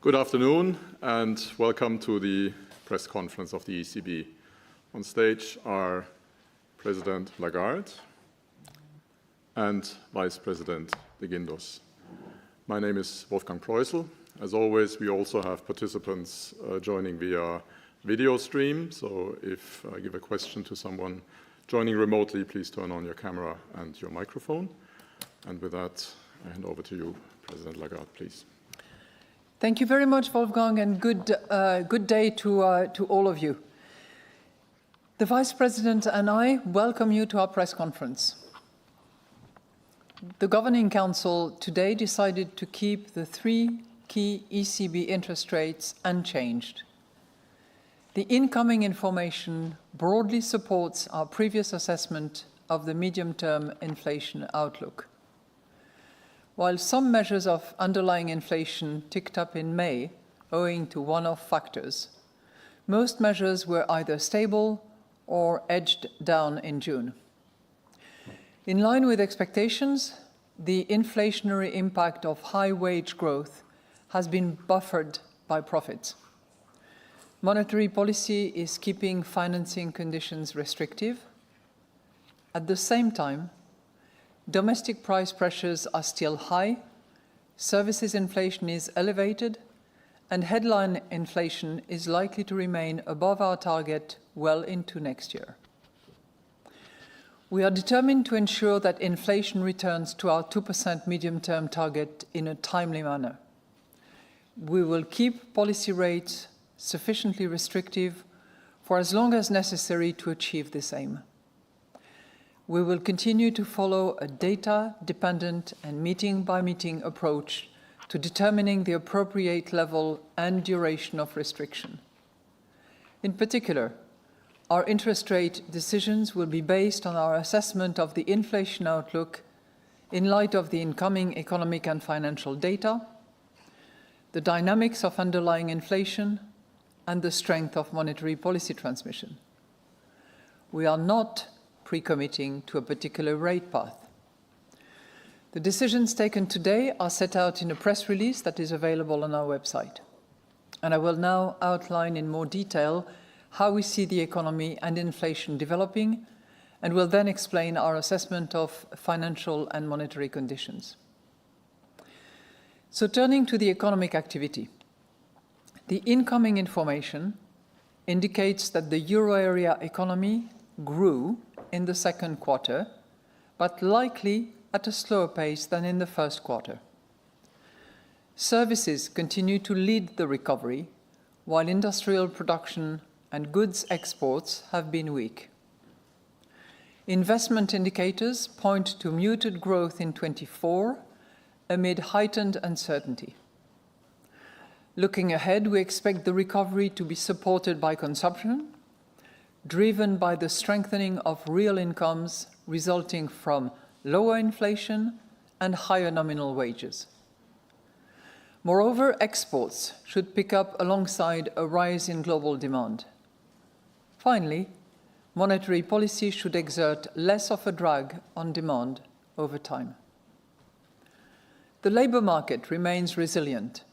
Good afternoon and welcome to the press conference of the ECB. On stage are President Lagarde and Vice President de Guindos. My name is Wolfgang Preußel. As always, we also have participants joining via video stream, so if I give a question to someone joining remotely, please turn on your camera and your microphone. And with that, I hand over to you, President Lagarde, please. Thank you very much, Wolfgang, and good day to all of you. The Vice President and I welcome you to our press conference. The Governing Council today decided to keep the three key ECB interest rates unchanged. The incoming information broadly supports our previous assessment of the medium-term inflation outlook. While some measures of underlying inflation ticked up in May owing to one-off factors, most measures were either stable or edged down in June. In line with expectations, the inflationary impact of high wage growth has been buffered by profits. Monetary policy is keeping financing conditions restrictive. At the same time, domestic price pressures are still high, services inflation is elevated, and headline inflation is likely to remain above our target well into next year. We are determined to ensure that inflation returns to our 2% medium-term target in a timely manner. We will keep policy rates sufficiently restrictive for as long as necessary to achieve this aim. we will continue to follow a data-dependent and meeting-by-meeting approach to determining the appropriate level and duration of restriction. In particular, our interest rate decisions will be based on our assessment of the inflation outlook in light of the incoming economic and financial data, the dynamics of underlying inflation, and the strength of monetary policy transmission. We are not pre-committing to a particular rate path. The decisions taken today are set out in a press release that is available on our website. And I will now outline in more detail how we see the economy and inflation developing, and will then explain our assessment of financial and monetary conditions. So turning to the economic activity, the incoming information indicates that the euro area economy grew in the second quarter, but likely at a slower pace than in the first quarter. Services continue to lead the recovery, while industrial production and goods exports have been weak. Investment indicators point to muted growth in 2024 amid heightened uncertainty. Looking ahead, we expect the recovery to be supported by consumption, driven by the strengthening of real incomes resulting from lower inflation and higher nominal wages. Moreover, exports should pick up alongside a rise in global demand. Finally, monetary policy should exert less of a drag on demand over time. The labour market remains resilient.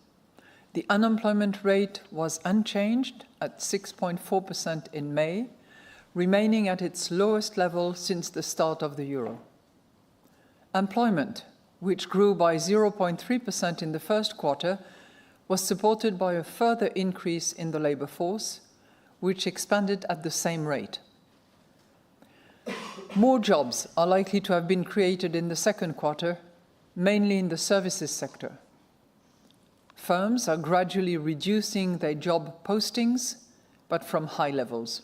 The unemployment rate was unchanged at 6.4% in May, remaining at its lowest level since the start of the euro. Employment, which grew by 0.3% in the first quarter, was supported by a further increase in the labour force, which expanded at the same rate. More jobs are likely to have been created in the second quarter, mainly in the services sector. Firms are gradually reducing their job postings, but from high levels.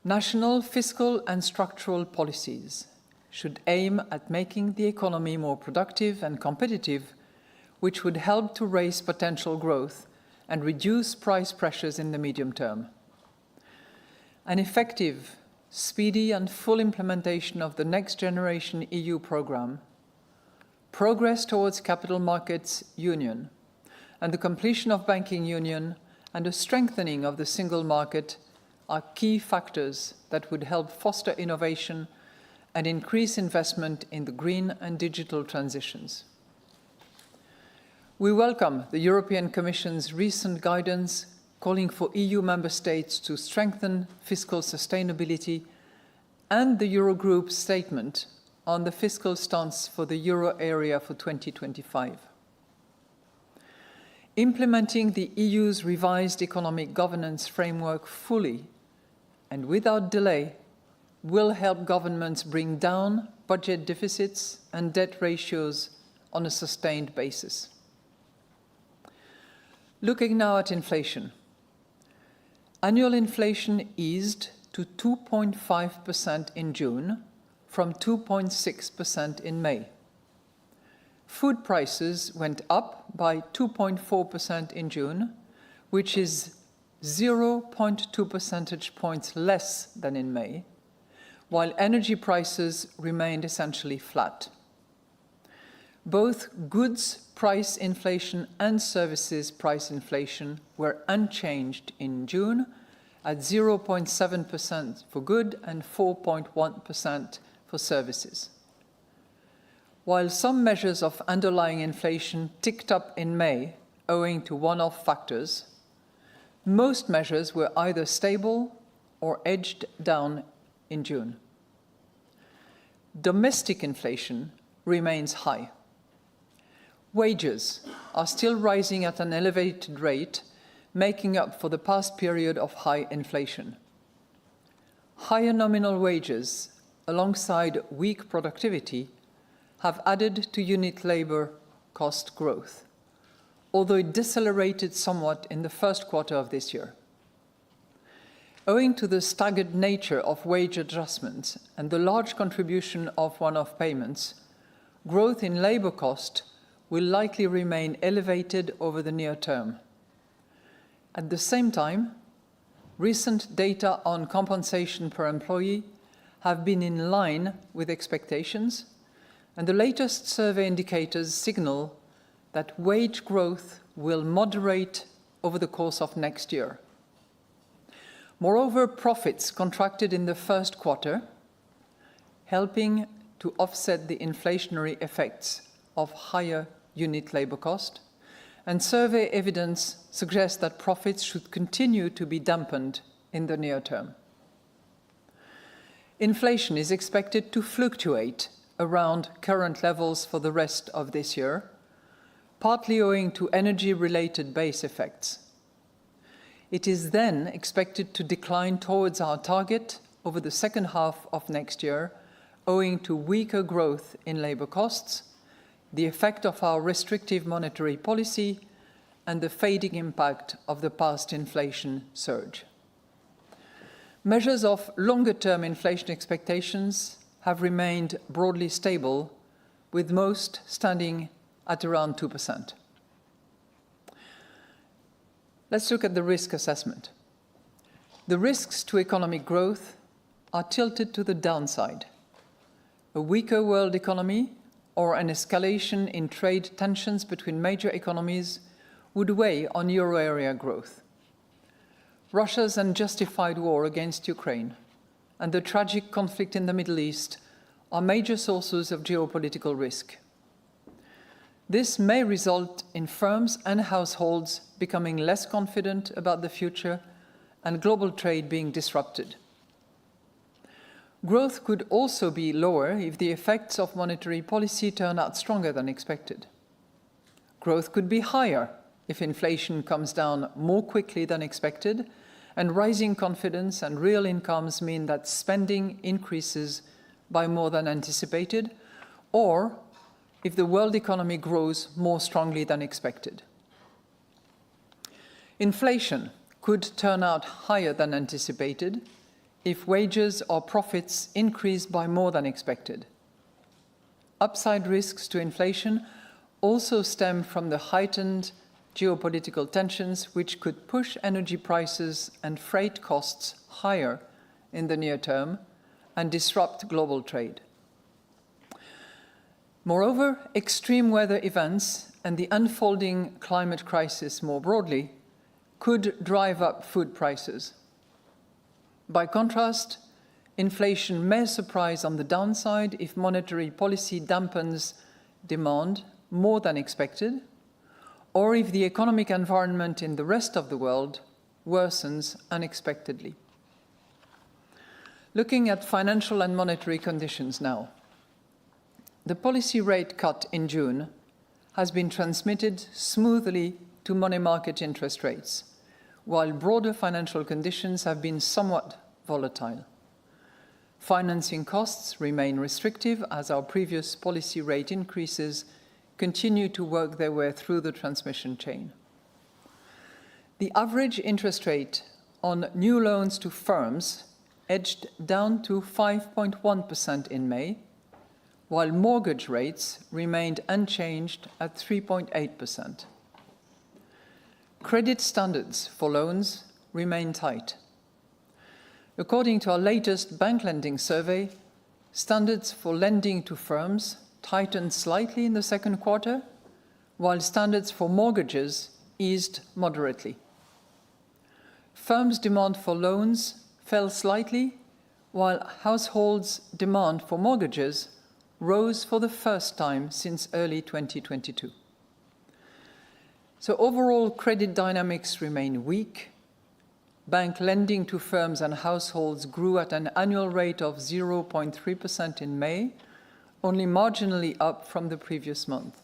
National fiscal and structural policies should aim at making the economy more productive and competitive, which would help to raise potential growth and reduce price pressures in the medium term. An effective, speedy and full implementation of the Next Generation EU programme, progress towards capital markets union, and the completion of banking union and a strengthening of the single market are key factors that would help foster innovation and increase investment in the green and digital transitions. We welcome the European Commission's recent guidance calling for EU member states to strengthen fiscal sustainability and the Eurogroup's statement on the fiscal stance for the euro area for 2025. Implementing the EU's revised economic governance framework fully and without delay will help governments bring down budget deficits and debt ratios on a sustained basis. Looking now at inflation. Annual inflation eased to 2.5% in June from 2.6% in May. Food prices went up by 2.4% in June, which is 0.2 percentage points less than in May, while energy prices remained essentially flat. Both goods price inflation and services price inflation were unchanged in June at 0.7% for goods and 4.1% for services. While some measures of underlying inflation ticked up in May owing to one-off factors, most measures were either stable or edged down in June. Domestic inflation remains high. Wages are still rising at an elevated rate, making up for the past period of high inflation. Higher nominal wages, alongside weak productivity, have added to unit labour cost growth, although it decelerated somewhat in the first quarter of this year. Owing to the staggered nature of wage adjustments and the large contribution of one-off payments, growth in labour cost will likely remain elevated over the near term. At the same time, recent data on compensation per employee have been in line with expectations, and the latest survey indicators signal that wage growth will moderate over the course of next year. Moreover, profits contracted in the first quarter, helping to offset the inflationary effects of higher unit labour cost, and survey evidence suggests that profits should continue to be dampened in the near term. Inflation is expected to fluctuate around current levels for the rest of this year, partly owing to energy-related base effects. It is then expected to decline towards our target over the second half of next year, owing to weaker growth in labour costs, the effect of our restrictive monetary policy, and the fading impact of the past inflation surge. Measures of longer-term inflation expectations have remained broadly stable, with most standing at around 2%. Let's look at the risk assessment. The risks to economic growth are tilted to the downside. A weaker world economy or an escalation in trade tensions between major economies would weigh on euro area growth. Russia's unjustified war against Ukraine and the tragic conflict in the Middle East are major sources of geopolitical risk. This may result in firms and households becoming less confident about the future and global trade being disrupted. Growth could also be lower if the effects of monetary policy turn out stronger than expected. Growth could be higher if inflation comes down more quickly than expected and rising confidence and real incomes mean that spending increases by more than anticipated, or if the world economy grows more strongly than expected. Inflation could turn out higher than anticipated if wages or profits increase by more than expected. Upside risks to inflation also stem from the heightened geopolitical tensions, which could push energy prices and freight costs higher in the near term and disrupt global trade. Moreover, extreme weather events and the unfolding climate crisis more broadly could drive up food prices. By contrast, inflation may surprise on the downside if monetary policy dampens demand more than expected, or if the economic environment in the rest of the world worsens unexpectedly. Looking at financial and monetary conditions now. The policy rate cut in June has been transmitted smoothly to money market interest rates, while broader financial conditions have been somewhat volatile. Financing costs remain restrictive as our previous policy rate increases continue to work their way through the transmission chain. The average interest rate on new loans to firms edged down to 5.1% in May, while mortgage rates remained unchanged at 3.8%. Credit standards for loans remain tight. According to our latest bank lending survey, standards for lending to firms tightened slightly in the second quarter, while standards for mortgages eased moderately. Firms' demand for loans fell slightly, while households' demand for mortgages rose for the first time since early 2022. So overall, credit dynamics remain weak. Bank lending to firms and households grew at an annual rate of 0.3% in May, only marginally up from the previous month.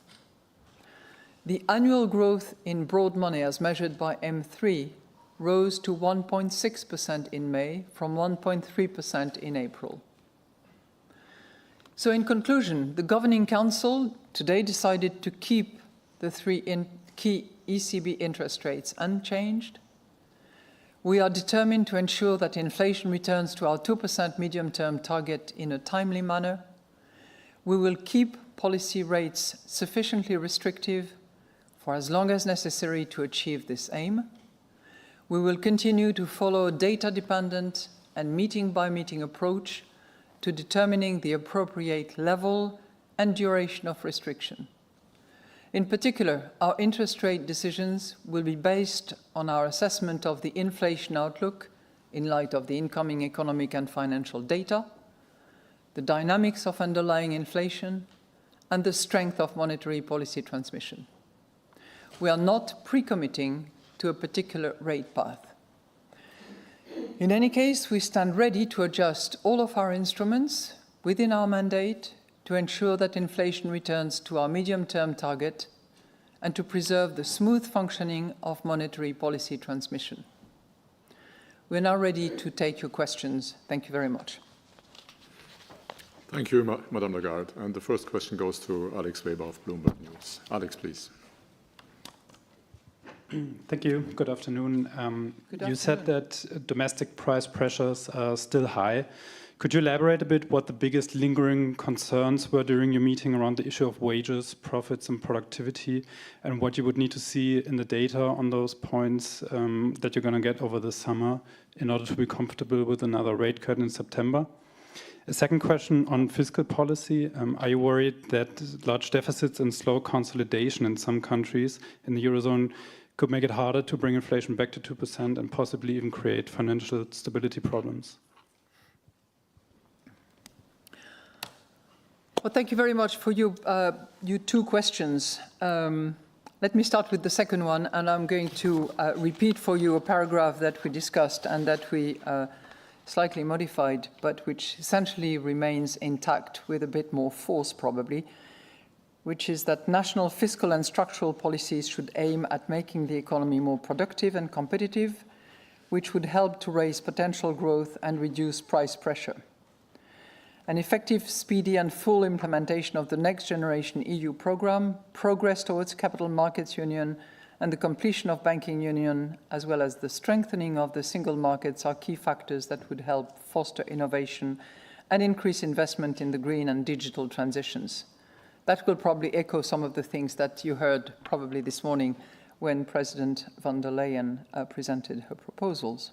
The annual growth in broad money as measured by M3 rose to 1.6% in May from 1.3% in April. So in conclusion, the Governing Council today decided to keep the three key ECB interest rates unchanged. We are determined to ensure that inflation returns to our 2% medium-term target in a timely manner. We will keep policy rates sufficiently restrictive for as long as necessary to achieve this aim. We will continue to follow a data-dependent and meeting-by-meeting approach to determining the appropriate level and duration of restriction. In particular, our interest rate decisions will be based on our assessment of the inflation outlook in light of the incoming economic and financial data, the dynamics of underlying inflation, and the strength of monetary policy transmission. We are not pre-committing to a particular rate path. In any case, we stand ready to adjust all of our instruments within our mandate to ensure that inflation returns to our medium-term target and to preserve the smooth functioning of monetary policy transmission. We're now ready to take your questions. Thank you very much. Thank you, Madame Lagarde. And the first question goes to Alex Weber of Bloomberg News. Alex, please. Thank you. Good afternoon. You said that domestic price pressures are still high. Could you elaborate a bit what the biggest lingering concerns were during your meeting around the issue of wages, profits, and productivity, and what you would need to see in the data on those points that you're going to get over the summer in order to be comfortable with another rate cut in September? A second question on fiscal policy. Are you worried that large deficits and slow consolidation in some countries in the Eurozone could make it harder to bring inflation back to 2% and possibly even create financial stability problems? Well, thank you very much for you two questions. Let me start with the second one, and I'm going to repeat for you a paragraph that we discussed and that we slightly modified, but which essentially remains intact with a bit more force probably, which is that national fiscal and structural policies should aim at making the economy more productive and competitive, which would help to raise potential growth and reduce price pressure. An effective, speedy and full implementation of the Next Generation EU programme, progress towards Capital Markets Union and the completion of Banking Union, as well as the strengthening of the single markets are key factors that would help foster innovation and increase investment in the green and digital transitions. That will probably echo some of the things that you heard probably this morning when President von der Leyen presented her proposals.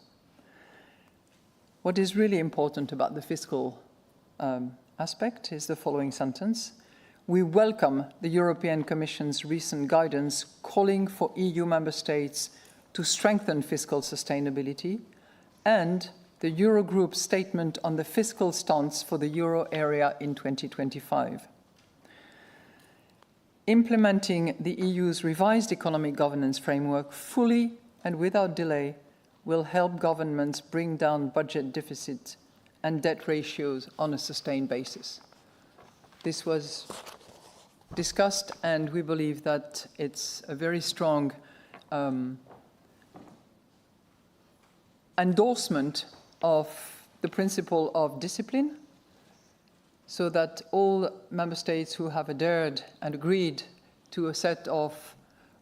What is really important about the fiscal aspect is the following sentence. We welcome the European Commission's recent guidance calling for EU member states to strengthen fiscal sustainability and the Eurogroup statement on the fiscal stance for the euro area in 2025. Implementing the EU's revised economic governance framework fully and without delay will help governments bring down budget deficit and debt ratios on a sustained basis. This was discussed, and we believe that it's a very strong endorsement of the principle of discipline, so that all member states who have adhered and agreed to a set of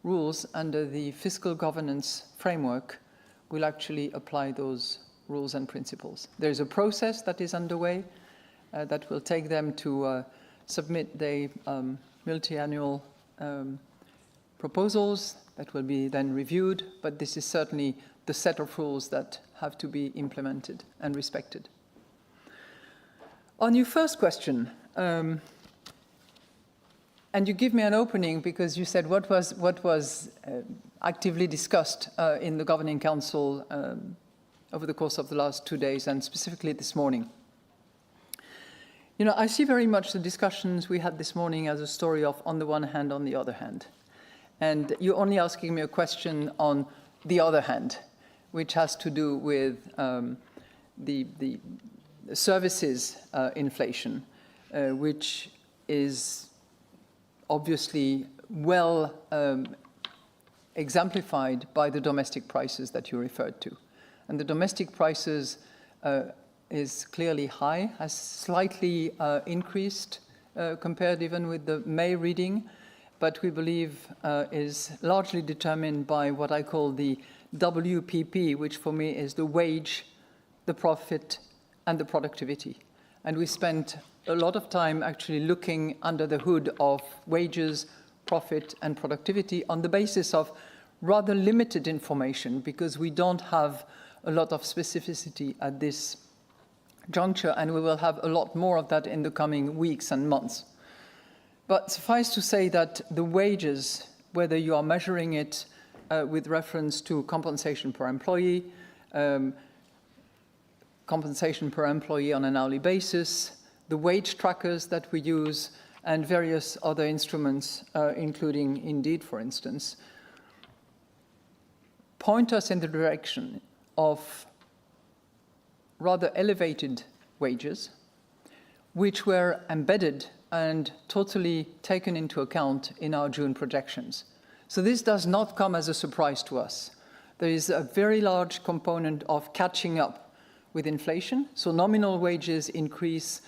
rules under the fiscal governance framework will actually apply those rules and principles. There is a process that is underway that will take them to submit the multi-annual proposals that will be then reviewed, but this is certainly the set of rules that have to be implemented and respected. On your first question, and you give me an opening because you said what was actively discussed in the Governing Council over the course of the last 2 days, and specifically this morning. You know, I see very much the discussions we had this morning as a story of on the one hand, on the other hand. And you're only asking me a question on the other hand, which has to do with the services inflation, which is obviously well exemplified by the domestic prices that you referred to. And the domestic prices is clearly high, has slightly increased compared even with the May reading, but we believe is largely determined by what I call the WPP, which for me is the wage, the profit, and the productivity. And we spent a lot of time actually looking under the hood of wages, profit, and productivity on the basis of rather limited information, because we don't have a lot of specificity at this juncture, and we will have a lot more of that in the coming weeks and months. But suffice to say that the wages, whether you are measuring it with reference to compensation per employee on an hourly basis, the wage trackers that we use, and various other instruments, including Indeed, for instance, point us in the direction of rather elevated wages, which were embedded and totally taken into account in our June projections. So this does not come as a surprise to us. There is a very large component of catching up with inflation. So nominal wages increase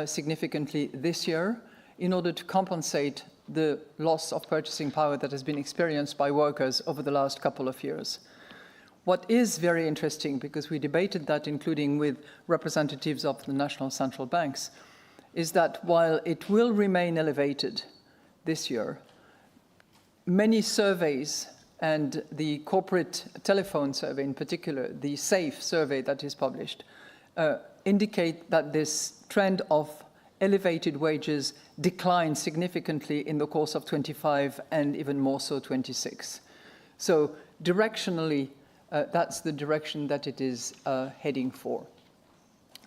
significantly this year in order to compensate the loss of purchasing power that has been experienced by workers over the last couple of years. What is very interesting, because we debated that including with representatives of the national central banks, is that while it will remain elevated this year, many surveys, and the corporate telephone survey in particular, the SAFE survey that is published, indicate that this trend of elevated wages declined significantly in the course of 25 and even more so 26. So directionally, that's the direction that it is heading for.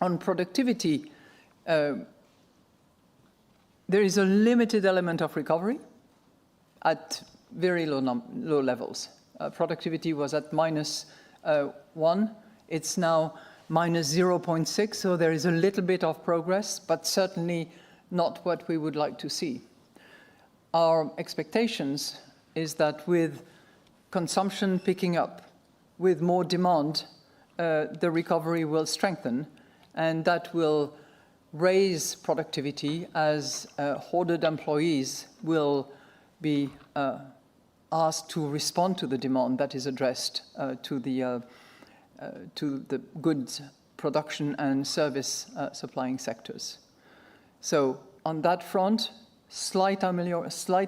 On productivity, there is a limited element of recovery at very low levels. Productivity was at -1. It's now -0.6, so there is a little bit of progress, but certainly not what we would like to see. Our expectations is that with consumption picking up, with more demand, the recovery will strengthen, and that will raise productivity as hoarded employees will be asked to respond to the demand that is addressed to the goods production and service supplying sectors. So on that front, slight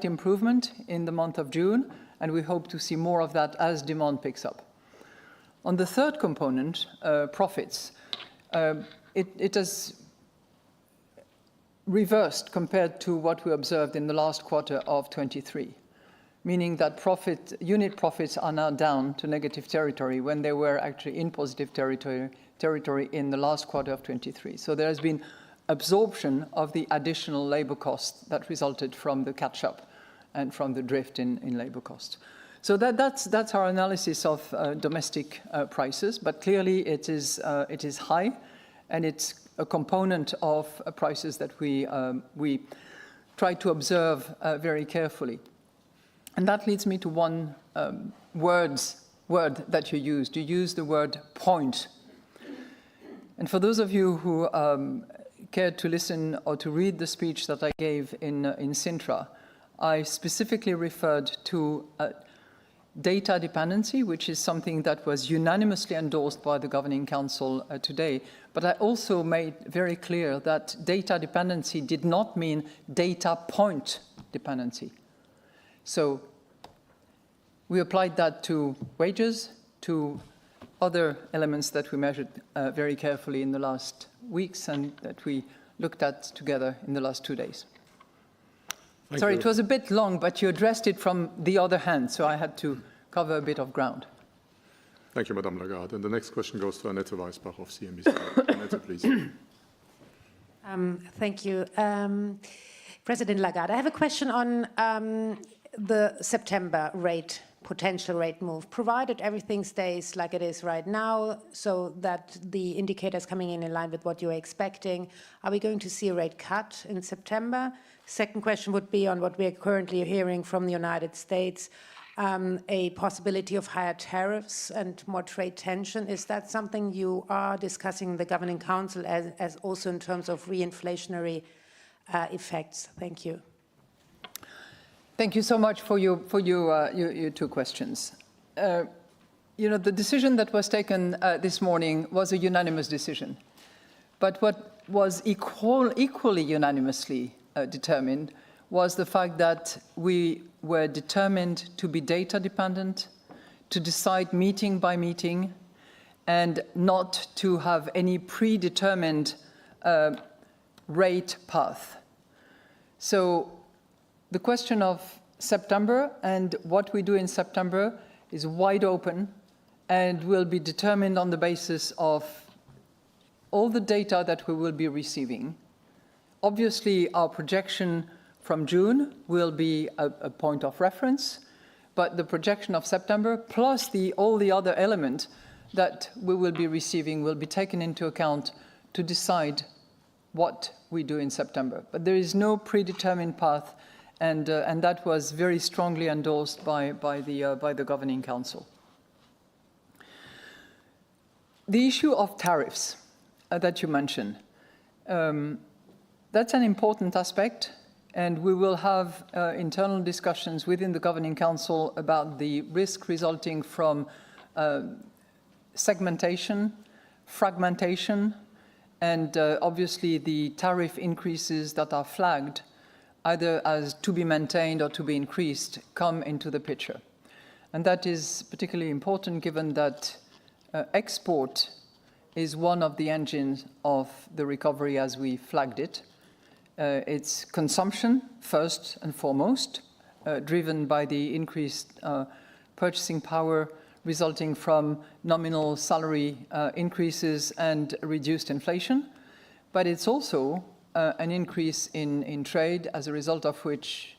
improvement in the month of June, and we hope to see more of that as demand picks up. On the third component, profits, it has reversed compared to what we observed in the last quarter of 23, meaning that unit profits are now down to negative territory when they were actually in positive territory in the last quarter of 23. So there has been absorption of the additional labor costs that resulted from the catch-up and from the drift in labor costs. So that's our analysis of domestic prices, but clearly it is high, and it's a component of prices that we try to observe very carefully. And that leads me to one word that you used. You used the word point. And for those of you who cared to listen or to read the speech that I gave in Sintra, I specifically referred to data dependency, which is something that was unanimously endorsed by the Governing Council today. But I also made very clear that data dependency did not mean data point dependency. So we applied that to wages, to other elements that we measured very carefully in the last weeks and that we looked at together in the last 2 days. Sorry, it was a bit long, but you addressed it from the other hand, so I had to cover a bit of ground. Thank you, Madame Lagarde. And the next question goes to Annette Weisbach of CNBC. Annette, please. Thank you. President Lagarde, I have a question on the September potential rate move. Provided everything stays like it is right now, so that the indicators coming in line with what you're expecting, are we going to see a rate cut in September? Second question would be on what we are currently hearing from the United States, a possibility of higher tariffs and more trade tension. Is that something you are discussing in the Governing Council as also in terms of reinflationary effects? Thank you. Thank you so much for your two questions. the decision that was taken this morning was a unanimous decision. But what was equally unanimously determined was the fact that we were determined to be data dependent, to decide meeting by meeting, and not to have any predetermined rate path. So the question of September and what we do in September is wide open and will be determined on the basis of all the data that we will be receiving. Obviously, our projection from June will be a point of reference, but the projection of September plus all the other elements that we will be receiving will be taken into account to decide what we do in September. But there is no predetermined path, and that was very strongly endorsed by the Governing Council. The issue of tariffs that you mentioned, that's an important aspect, and we will have internal discussions within the Governing Council about the risk resulting from segmentation, fragmentation, and obviously the tariff increases that are flagged, either as to be maintained or to be increased, come into the picture. And that is particularly important given that export is one of the engines of the recovery as we flagged it. It's consumption, first and foremost, driven by the increased purchasing power resulting from nominal salary increases and reduced inflation. But it's also an increase in trade, as a result of which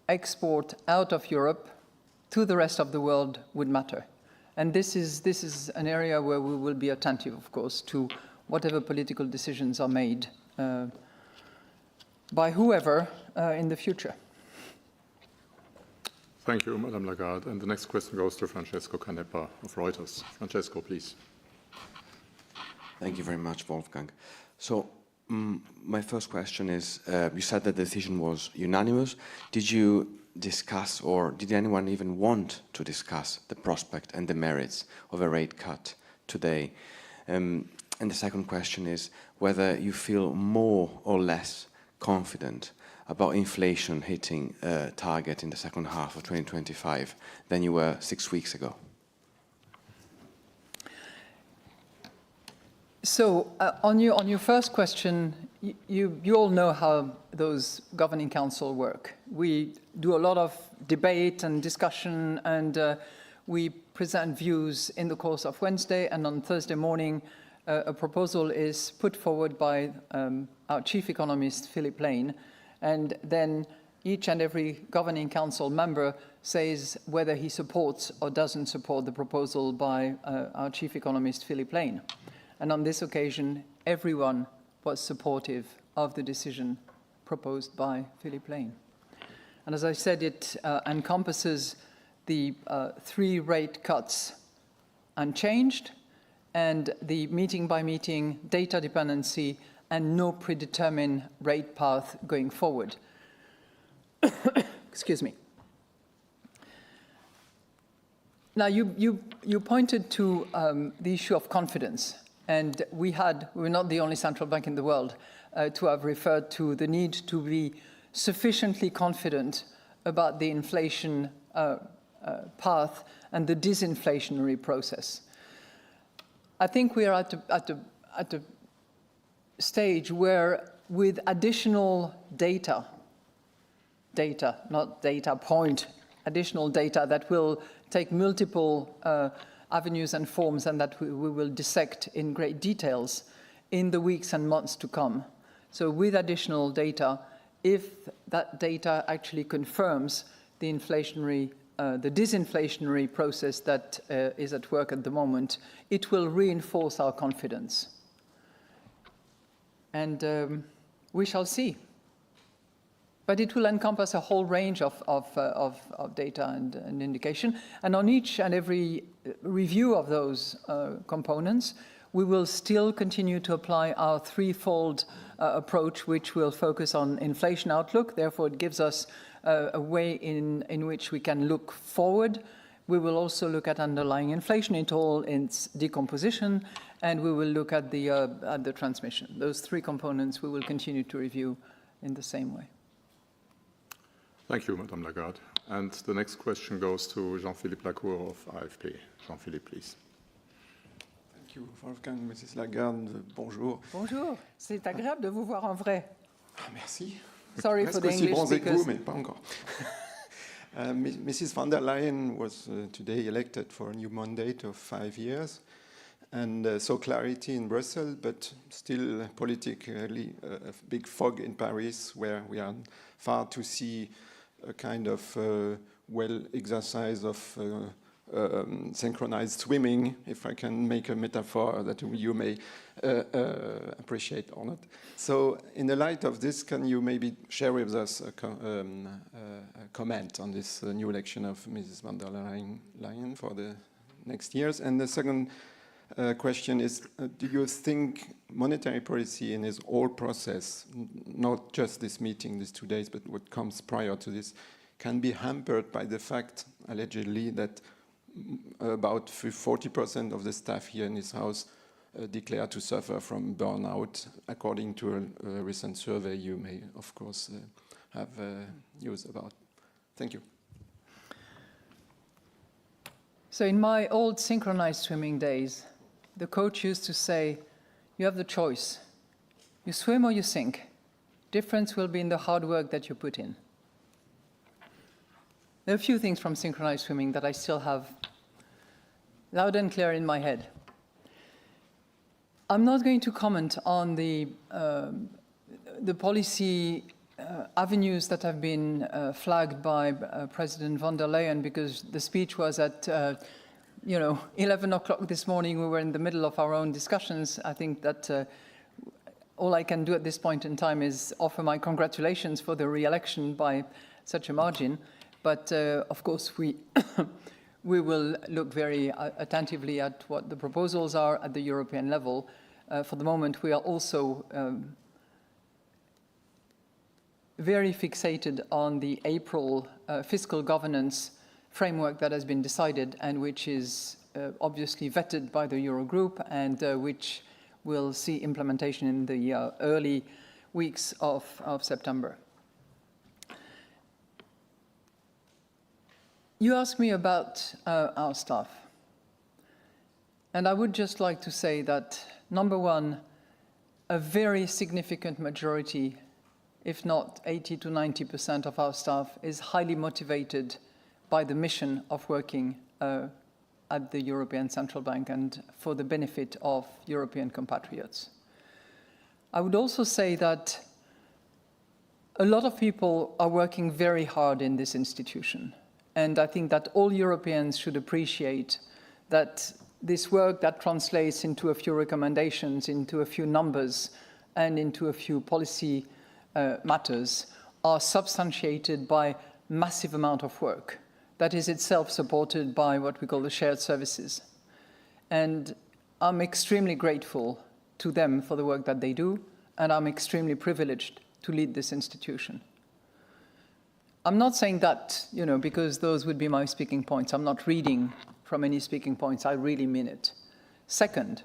export out of Europe to the rest of the world would matter. And this is an area where we will be attentive, of course, to whatever political decisions are made by whoever in the future. Thank you, Madame Lagarde. And the next question goes to Francesco Canepa of Reuters. Francesco, please. Thank you very much, Wolfgang. So my first question is, you said that the decision was unanimous. Did you discuss, or did anyone even want to discuss the prospect and the merits of a rate cut today? And the second question is whether you feel more or less confident about inflation hitting a target in the second half of 2025 than you were 6 weeks ago? So on your first question, you all know how those governing council work. We do a lot of debate and discussion, and we present views in the course of Wednesday, and on Thursday morning, a proposal is put forward by our chief economist, Philip Lane, and then each and every governing council member says whether he supports or doesn't support the proposal by our chief economist, Philip Lane. And on this occasion, everyone was supportive of the decision proposed by Philip Lane. And as I said, it encompasses the 3 rate cuts unchanged, and the meeting-by-meeting data dependency and no predetermined rate path going forward. Excuse me. Now, you pointed to the issue of confidence, and we were not the only central bank in the world to have referred to the need to be sufficiently confident about the inflation path and the disinflationary process. I think we are at a stage where, with additional data, not data point, additional data that will take multiple avenues and forms, and that we will dissect in great details in the weeks and months to come. So with additional data, if that data actually confirms the disinflationary process that is at work at the moment, it will reinforce our confidence. And we shall see. But it will encompass a whole range of data and indication. And on each and every review of those components, we will still continue to apply our threefold approach, which will focus on inflation outlook. Therefore, it gives us a way in which we can look forward We will also look at underlying inflation in all its decomposition, and we will look at the transmission. Those three components we will continue to review in the same way. Thank you, Madame Lagarde. And the next question goes to Jean-Philippe Lacour of AFP. Jean-Philippe, please. Thank you, Wolfgang. Mrs. Lagarde, bonjour. Bonjour, c'est agréable de vous voir en vrai. Ah, merci. Sorry for the Presque aussi English bronzé que vous, speakers. mais pas encore. Mrs. von der Leyen was today elected for a new mandate of 5 years. And so clarity in Brussels, but still politically a big fog in Paris, where we are far to see a kind of well exercise of synchronized swimming, if I can make a metaphor that you may appreciate or not. So in the light of this, can you maybe share with us a comment on this new election of Mrs. von der Leyen for the next years? And the second question is, do you think monetary policy in its whole process, not just this meeting, these 2 days, but what comes prior to this, can be hampered by the fact, allegedly, that about 40% of the staff here in this House declare to suffer from burnout, according to a recent survey you may, of course, have news about? Thank you. So in my old synchronized swimming days, the coach used to say, you have the choice. You swim or you sink. Difference will be in the hard work that you put in. There are a few things from synchronized swimming that I still have loud and clear in my head. I'm not going to comment on the policy avenues that have been flagged by President von der Leyen, because the speech was at 11 o'clock this morning. We were in the middle of our own discussions. I think that all I can do at this point in time is offer my congratulations for the re-election by such a margin. But of course, we will look very attentively at what the proposals are at the European level. For the moment, we are also very fixated on the April fiscal governance framework that has been decided and which is obviously vetted by the Eurogroup and which will see implementation in the early weeks of September. You asked me about our staff. And I would just like to say that, number one, a very significant majority, if not 80 to 90% of our staff, is highly motivated by the mission of working at the European Central Bank and for the benefit of European compatriots. I would also say that a lot of people are working very hard in this institution. And I think that all Europeans should appreciate that this work that translates into a few recommendations, into a few numbers, and into a few policy matters are substantiated by massive amount of work that is itself supported by what we call the shared services. And I'm extremely grateful to them for the work that they do, and I'm extremely privileged to lead this institution. I'm not saying that, because those would be my speaking points. I'm not reading from any speaking points. I really mean it. Second,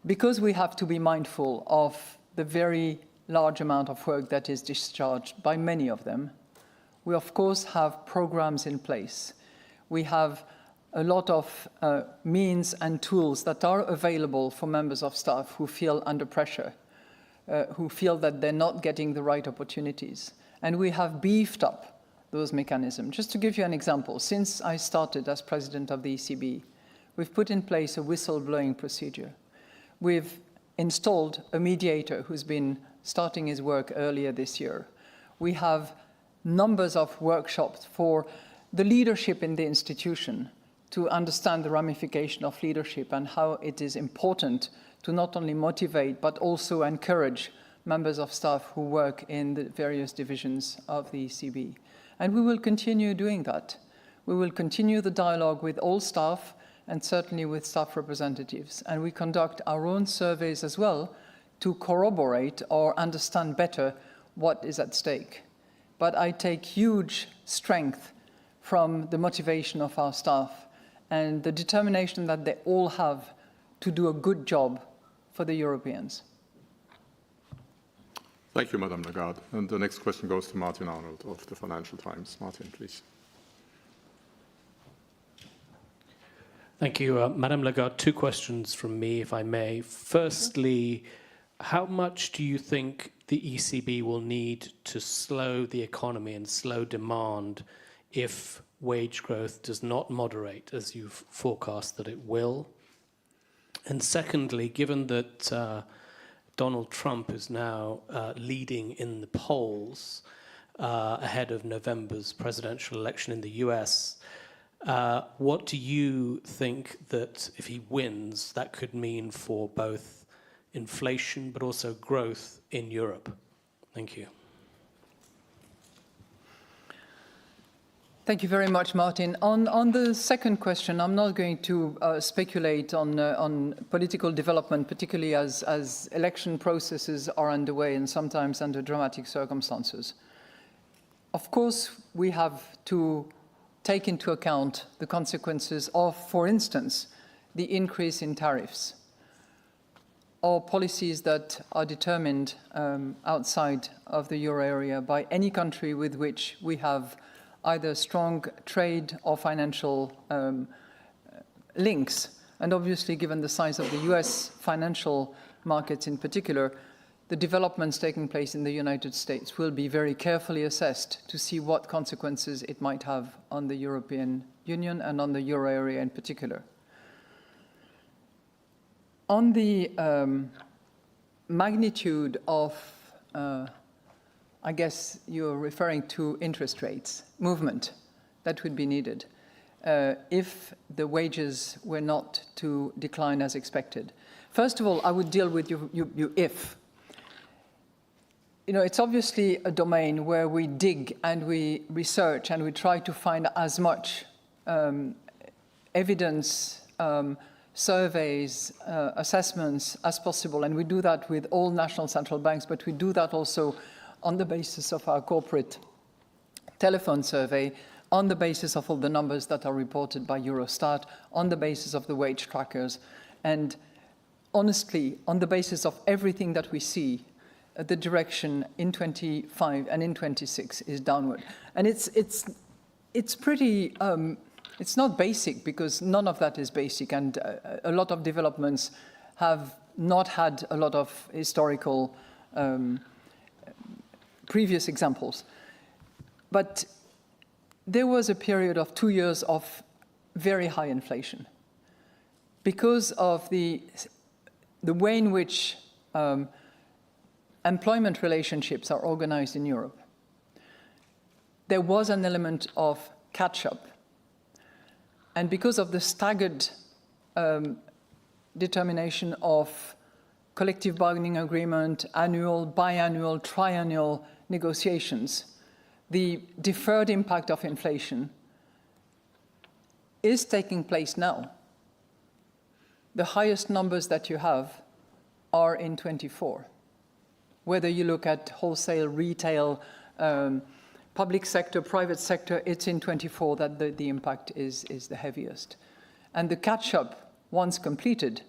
because we have to be mindful of the very large amount of work that is discharged by many of them, we of course have programs in place. We have a lot of means and tools that are available for members of staff who feel under pressure, who feel that they're not getting the right opportunities. And we have beefed up those mechanisms. Just to give you an example, since I started as president of the ECB, we've put in place a whistleblowing procedure. We've installed a mediator who's been starting his work earlier this year. We have numbers of workshops for the leadership in the institution to understand the ramification of leadership and how it is important to not only motivate but also encourage members of staff who work in the various divisions of the ECB. And we will continue doing that. We will continue the dialogue with all staff and certainly with staff representatives. And we conduct our own surveys as well to corroborate or understand better what is at stake. But I take huge strength from the motivation of our staff and the determination that they all have to do a good job for the Europeans. Thank you, Madame Lagarde. And the next question goes to Martin Arnold of the Financial Times. Martin, please. Thank you. Madame Lagarde, 2 questions from me, if I may. Firstly, how much do you think the ECB will need to slow the economy and slow demand if wage growth does not moderate, as you've forecast that it will? And secondly, given that Donald Trump is now leading in the polls ahead of November's presidential election in the US, what do you think that if he wins, that could mean for both inflation but also growth in Europe? Thank you. Thank you very much, Martin. On the second question, I'm not going to speculate on political development, particularly as election processes are underway and sometimes under dramatic circumstances. Of course, we have to take into account the consequences of, for instance, the increase in tariffs or policies that are determined outside of the euro area by any country with which we have either strong trade or financial links. And obviously, given the size of the US financial markets in particular, the developments taking place in the United States will be very carefully assessed to see what consequences it might have on the European Union and on the euro area in particular. On the magnitude of I guess you're referring to interest rates, movement that would be needed if the wages were not to decline as expected. First of all, I would deal with you if. You know, it's obviously a domain where we dig and we research and we try to find as much evidence, surveys, assessments as possible. And we do that with all national central banks, but we do that also on the basis of our corporate telephone survey, on the basis of all the numbers that are reported by Eurostat, on the basis of the wage trackers, and honestly, on the basis of everything that we see, the direction in 25 and in 26 is downward. And it's pretty, it's not basic because none of that is basic, and a lot of developments have not had a lot of historical previous examples. But there was a period of 2 years of very high inflation because of the way in which employment relationships are organized in Europe. There was an element of catch-up. And because of the staggered determination of collective bargaining agreement, annual, biannual, triennial negotiations, the deferred impact of inflation is taking place now. The highest numbers that you have are in 24. Whether you look at wholesale, retail, public sector, private sector, it's in 24 that the impact is the heaviest. And the catch-up, once completed,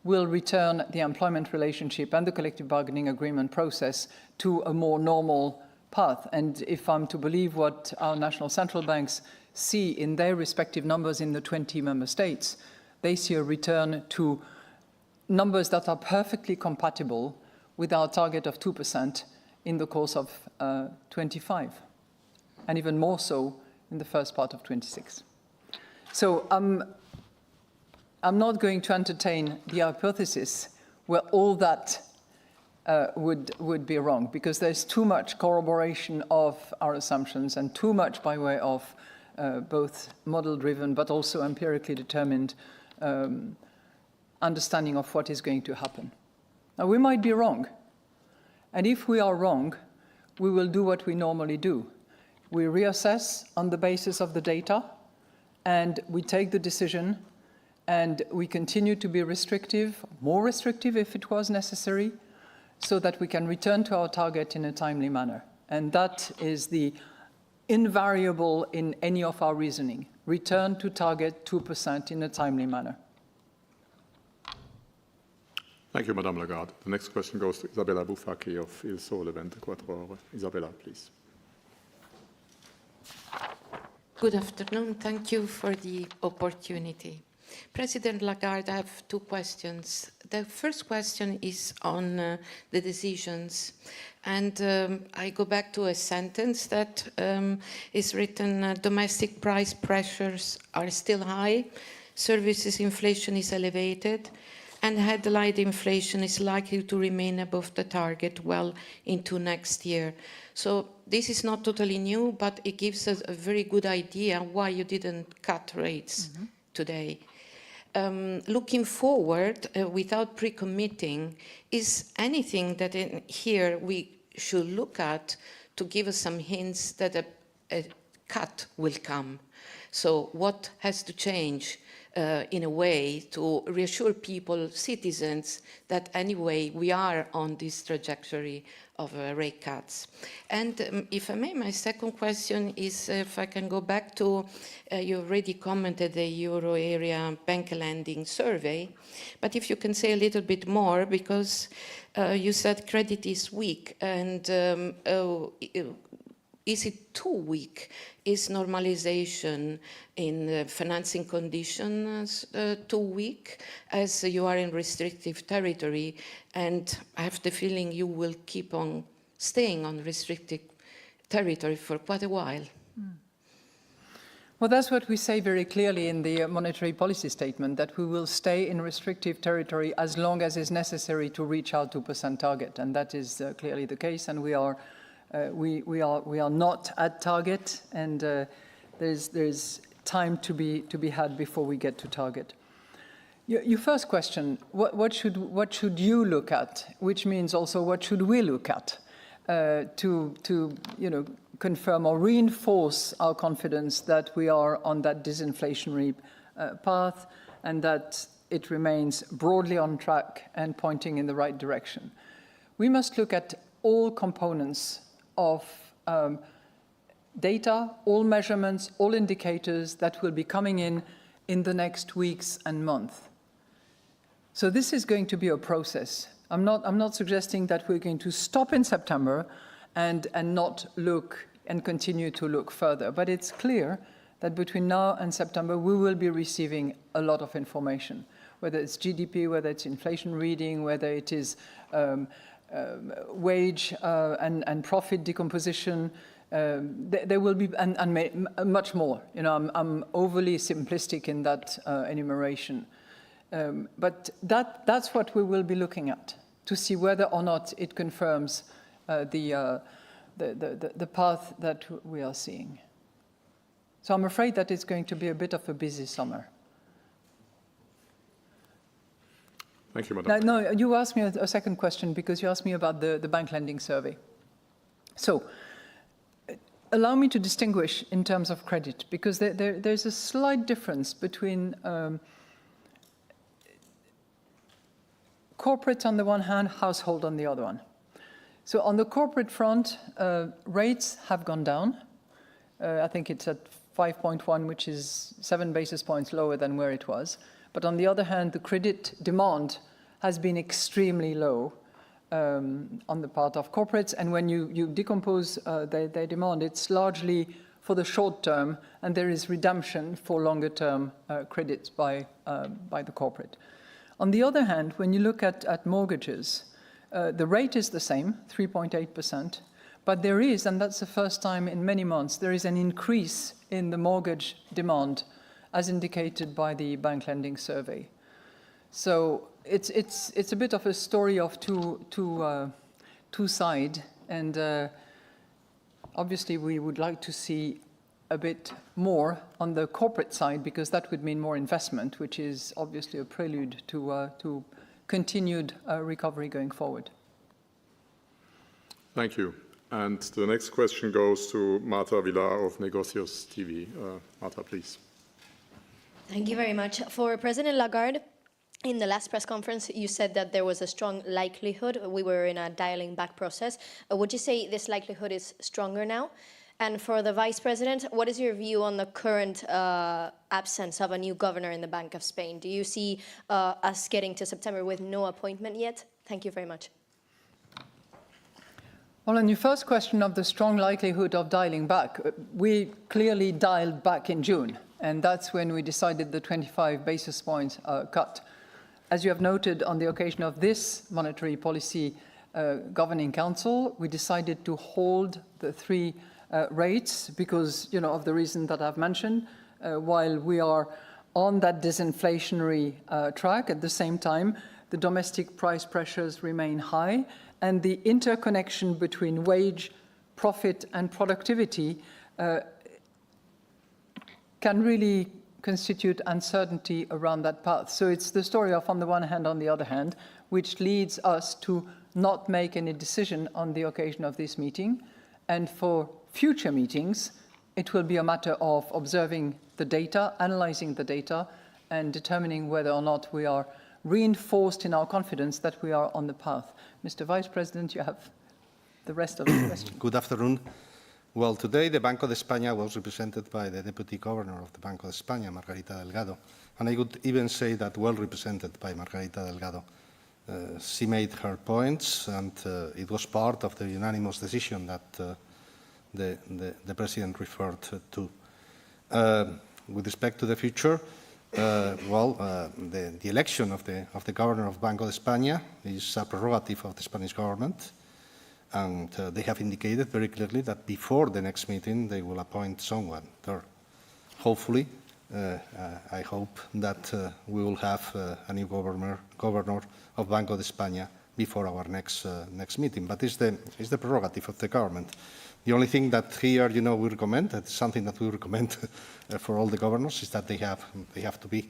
will return the employment relationship and the collective bargaining agreement process to a more normal path. And if I'm to believe what our national central banks see in their respective numbers in the 20 member states, they see a return to numbers that are perfectly compatible with our target of 2% in the course of 25, and even more so in the first part of 26. So I'm not going to entertain the hypothesis where all that would be wrong, because there's too much corroboration of our assumptions and too much by way of both model-driven but also empirically determined understanding of what is going to happen. Now, we might be wrong. And if we are wrong, we will do what we normally do. We reassess on the basis of the data, and we take the decision, and we continue to be restrictive, more restrictive if it was necessary, so that we can return to our target in a timely manner. And that is the invariable in any of our reasoning. Return to target 2% in a timely manner. Thank you, Madame Lagarde. The next question goes to Isabella Bufacchi of Il Sole 24 Ore. Isabella, please. Good afternoon. Thank you for the opportunity. President Lagarde, I have two questions. The first question is on the decisions. And I go back to a sentence that is written, domestic price pressures are still high, services inflation is elevated, and headline inflation is likely to remain above the target well into next year. So this is not totally new, but it gives us a very good idea why you didn't cut rates today. Looking forward, without pre-committing, is anything that in here we should look at to give us some hints that a cut will come? So what has to change in a way to reassure people, citizens, that anyway we are on this trajectory of rate cuts? And if I may, my second question is if I can go back to, you already commented the Euro area bank lending survey, but if you can say a little bit more, because you said credit is weak, and is it too weak? Is normalization in financing conditions too weak, as you are in restrictive territory? And I have the feeling you will keep on staying on restrictive territory for quite a while. Well, that's what we say very clearly in the monetary policy statement, that we will stay in restrictive territory as long as is necessary to reach our 2% target. And that is clearly the case. And we are not at target, and there's time to be had before we get to target. Your first question: what should you look at? Which means also what should we look at to confirm or reinforce our confidence that we are on that disinflationary path and that it remains broadly on track and pointing in the right direction. We must look at all components of data, all measurements, all indicators that will be coming in the next weeks and months. So this is going to be a process. I'm not suggesting that we're going to stop in September and not look and continue to look further. But it's clear that between now and September, we will be receiving a lot of information, whether it's GDP, whether it's inflation reading, whether it is wage and profit decomposition. There will be, and much more. I'm overly simplistic in that enumeration. But that's what we will be looking at, to see whether or not it confirms the path that we are seeing. So I'm afraid that it's going to be a bit of a busy summer. Thank you, Madam. No, you asked me a second question because you asked me about the bank lending survey. So allow me to distinguish in terms of credit, because there's a slight difference between corporate on the one hand, household on the other one. So on the corporate front, rates have gone down. I think it's at 5.1, which is 7 basis points lower than where it was. But on the other hand, the credit demand has been extremely low on the part of corporates. And when you decompose their demand, it's largely for the short term, and there is redemption for longer term credits by the corporate. On the other hand, when you look at mortgages, the rate is the same, 3.8%, but there is, and that's the first time in many months, there is an increase in the mortgage demand, as indicated by the bank lending survey. So it's a bit of a story of two sides, and obviously we would like to see a bit more on the corporate side, because that would mean more investment, which is obviously a prelude to continued recovery going forward. Thank you. And the next question goes to Marta Villar of Negocios TV. Marta, please. Thank you very much. For President Lagarde, in the last press conference, you said that there was a strong likelihood. We were in a dialing back process. Would you say this likelihood is stronger now? And for the Vice President, what is your view on the current absence of a new governor in the Bank of Spain? Do you see us getting to September with no appointment yet? Thank you very much. Well, on your first question of the strong likelihood of dialing back, we clearly dialed back in June, and that's when we decided the 25 basis points cut. As you have noted, on the occasion of this monetary policy governing council, we decided to hold the three rates because, of the reason that I've mentioned, while we are on that disinflationary track, at the same time, the domestic price pressures remain high, and the interconnection between wage, profit, and productivity can really constitute uncertainty around that path. So it's the story of on the one hand, on the other hand, which leads us to not make any decision on the occasion of this meeting. And for future meetings, it will be a matter of observing the data, analyzing the data, and determining whether or not we are reinforced in our confidence that we are on the path. Mr. Vice President, you have the rest of the question. Good afternoon. Well, today the Banco de España was represented by the Deputy Governor of the Banco de España, Margarita Delgado, and I would even say that well represented by Margarita Delgado. She made her points, and it was part of the unanimous decision that the President referred to. With respect to the future, the election of the Governor of Banco de España is a prerogative of the Spanish government, and they have indicated very clearly that before the next meeting they will appoint someone there. Hopefully, I hope that we will have a new governor of Banco de España before our next meeting. But it's the prerogative of the government. The only thing that here, we recommend, that's something that we recommend for all the governors, is that they have to be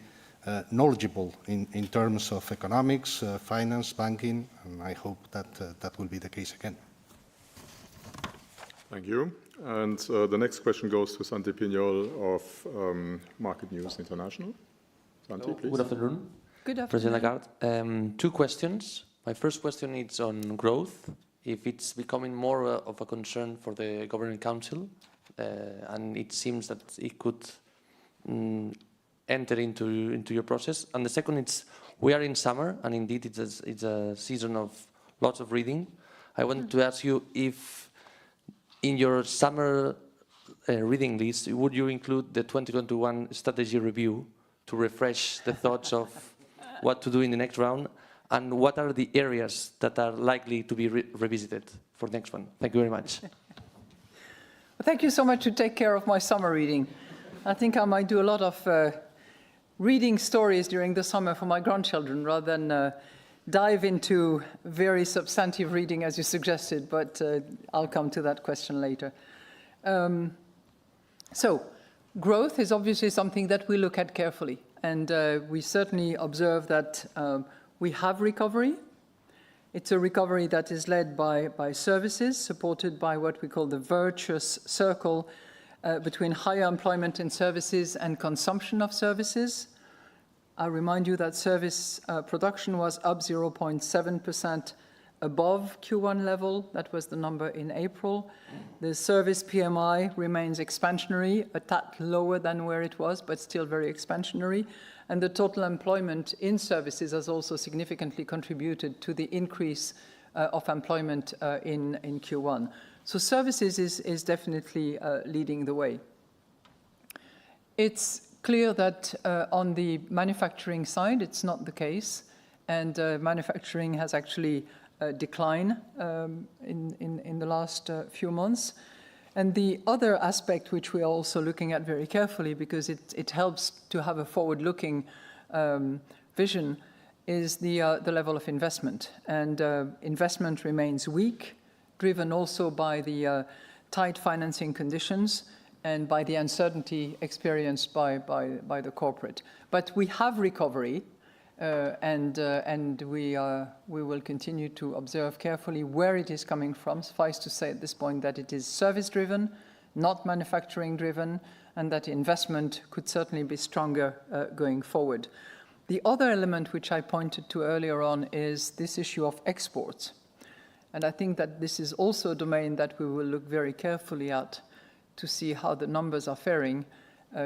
knowledgeable in terms of economics, finance, banking, and I hope that that will be the case again. Thank you. And the next question goes to Santi Piñol of Market News International. Santi, please. Good afternoon. Good afternoon. President Lagarde. Two questions. My first question is on growth. If it's becoming more of a concern for the Governing Council, and it seems that it could enter into your process. And the second is, we are in summer, and indeed it's a season of lots of reading. I wanted to ask you if in your summer reading list, would you include the 2021 strategy review to refresh the thoughts of what to do in the next round? And what are the areas that are likely to be revisited for the next one? Thank you very much. Well, thank you so much to take care of my summer reading. I think I might do a lot of reading stories during the summer for my grandchildren rather than dive into very substantive reading as you suggested, but I'll come to that question later. So growth is obviously something that we look at carefully, and we certainly observe that we have recovery. It's a recovery that is led by services, supported by what we call the virtuous circle between higher employment in services and consumption of services. I remind you that service production was up 0.7% above Q1 level. That was the number in April. The service PMI remains expansionary, a tad lower than where it was, but still very expansionary. And the total employment in services has also significantly contributed to the increase of employment in Q1. So services is definitely leading the way. It's clear that on the manufacturing side, it's not the case, and manufacturing has actually declined in the last few months. And the other aspect, which we are also looking at very carefully, because it helps to have a forward-looking vision, is the level of investment. And investment remains weak, driven also by the tight financing conditions and by the uncertainty experienced by the corporate. But we have recovery, and we will continue to observe carefully where it is coming from. Suffice to say at this point that it is service-driven, not manufacturing-driven, and that investment could certainly be stronger going forward. The other element which I pointed to earlier on is this issue of exports. And I think that this is also a domain that we will look very carefully at to see how the numbers are faring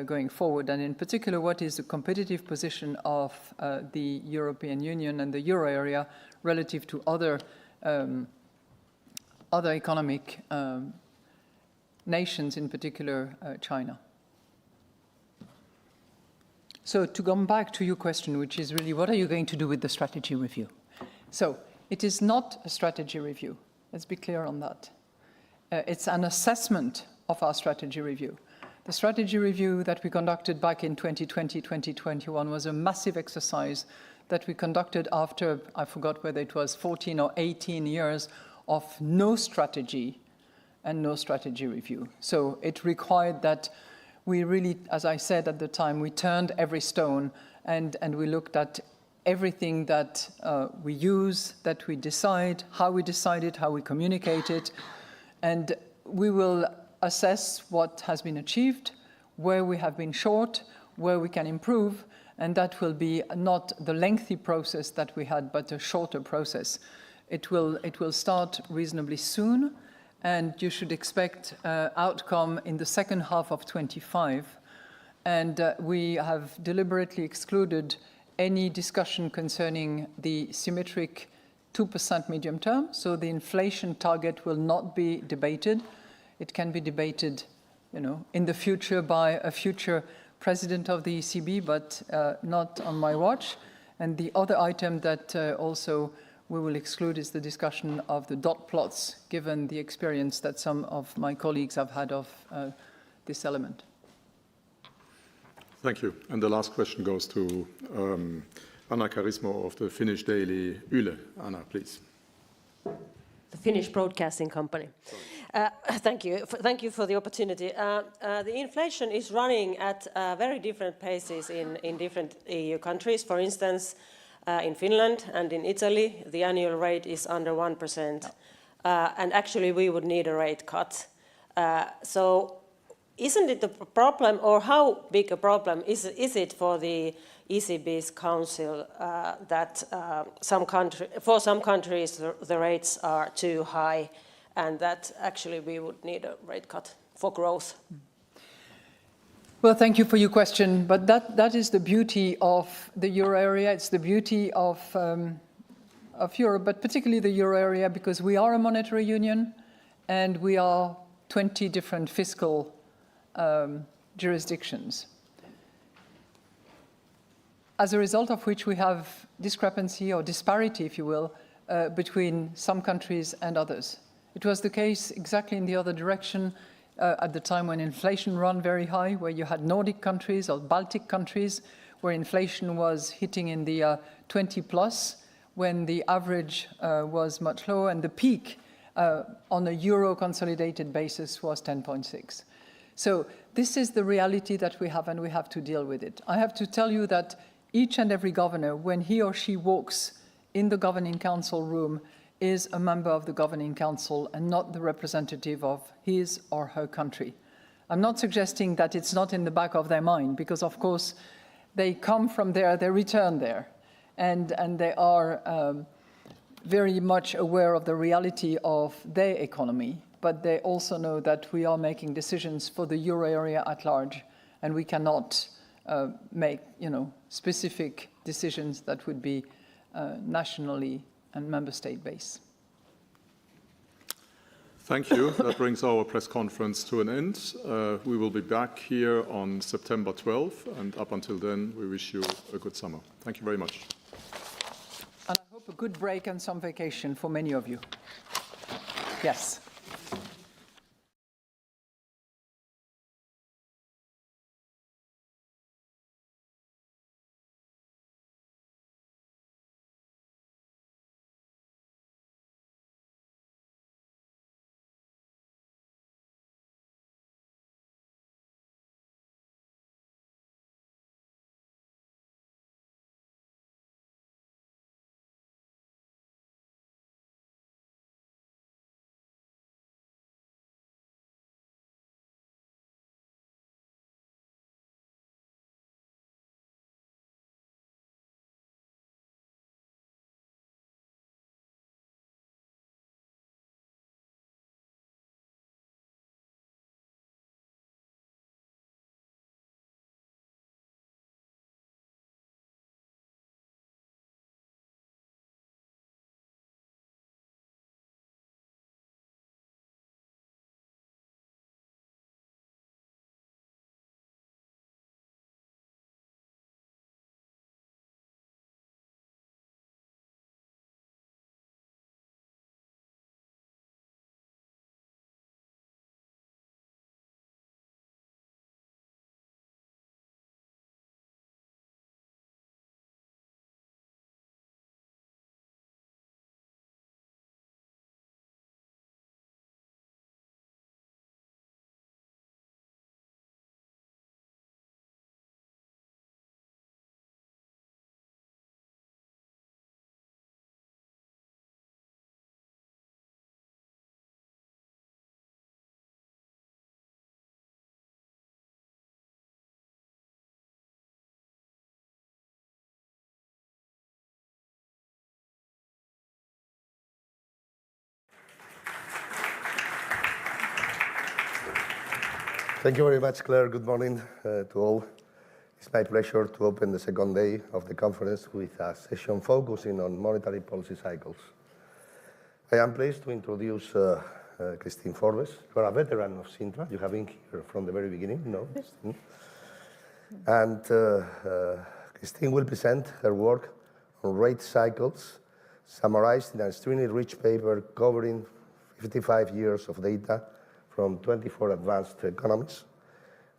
going forward, and in particular, what is the competitive position of the European Union and the euro area relative to other economic nations, in particular China. So to come back to your question, which is really, what are you going to do with the strategy review? So it is not a strategy review. Let's be clear on that. It's an assessment of our strategy review. The strategy review that we conducted back in 2020, 2021 was a massive exercise that we conducted after, I forgot whether it was 14 or 18 years of no strategy and no strategy review. So it required that we really, as I said at the time, we turned every stone and we looked at everything that we use, that we decide, how we decide it, how we communicate it, and we will assess what has been achieved, where we have been short, where we can improve, and that will be not the lengthy process that we had, but a shorter process. It will start reasonably soon, and you should expect outcome in the second half of 25. And we have deliberately excluded any discussion concerning the symmetric 2% medium term, so the inflation target will not be debated. It can be debated, in the future by a future president of the ECB, but not on my watch. And the other item that also we will exclude is the discussion of the dot plots, given the experience that some of my colleagues have had of this element. Thank you. And the last question goes to Anna Karismo of the Finnish daily Yle. Anna, please. The Finnish broadcasting company. Thank you. Thank you for the opportunity. The inflation is running at very different paces in different EU countries. For instance, in Finland and in Italy, the annual rate is under 1%. And actually, we would need a rate cut. So isn't it a problem, or how big a problem is it for the ECB's council that for some countries the rates are too high, and that actually we would need a rate cut for growth? Well, thank you for your question, but that is the beauty of the euro area. It's the beauty of Europe, but particularly the euro area, because we are a monetary union and we are 20 different fiscal jurisdictions. As a result of which we have discrepancy or disparity, if you will, between some countries and others. It was the case exactly in the other direction at the time when inflation ran very high, where you had Nordic countries or Baltic countries, where inflation was hitting in the 20 plus, when the average was much lower, and the peak on a euro consolidated basis was 10.6. So this is the reality that we have, and we have to deal with it. I have to tell you that each and every governor, when he or she walks in the governing council room, is a member of the governing council and not the representative of his or her country. I'm not suggesting that it's not in the back of their mind, because of course they come from there, they return there, and they are very much aware of the reality of their economy, but they also know that we are making decisions for the euro area at large, and we cannot make specific decisions that would be nationally and member state based. Thank you. That brings our press conference to an end. We will be back here on September 12th, and up until then, we wish you a good summer. Thank you very much. And I hope a good break and some vacation for many of you. Yes. Thank you very much, Claire. Good morning to all. It's my pleasure to open the second day of the conference with a session focusing on monetary policy cycles. I am pleased to introduce Christine Forbes. You are a veteran of Sintra. You have been here from the very beginning, no? And Christine will present her work on rate cycles, summarized in an extremely rich paper covering 55 years of data from 24 advanced economies,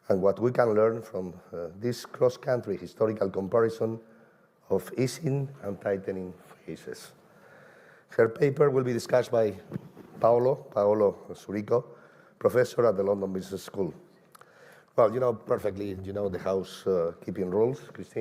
and what we can learn from this cross-country historical comparison of easing and tightening phases. Her paper will be discussed by Paolo Surico, professor at the London Business School. Well, you know perfectly, you know the housekeeping rules, Christine.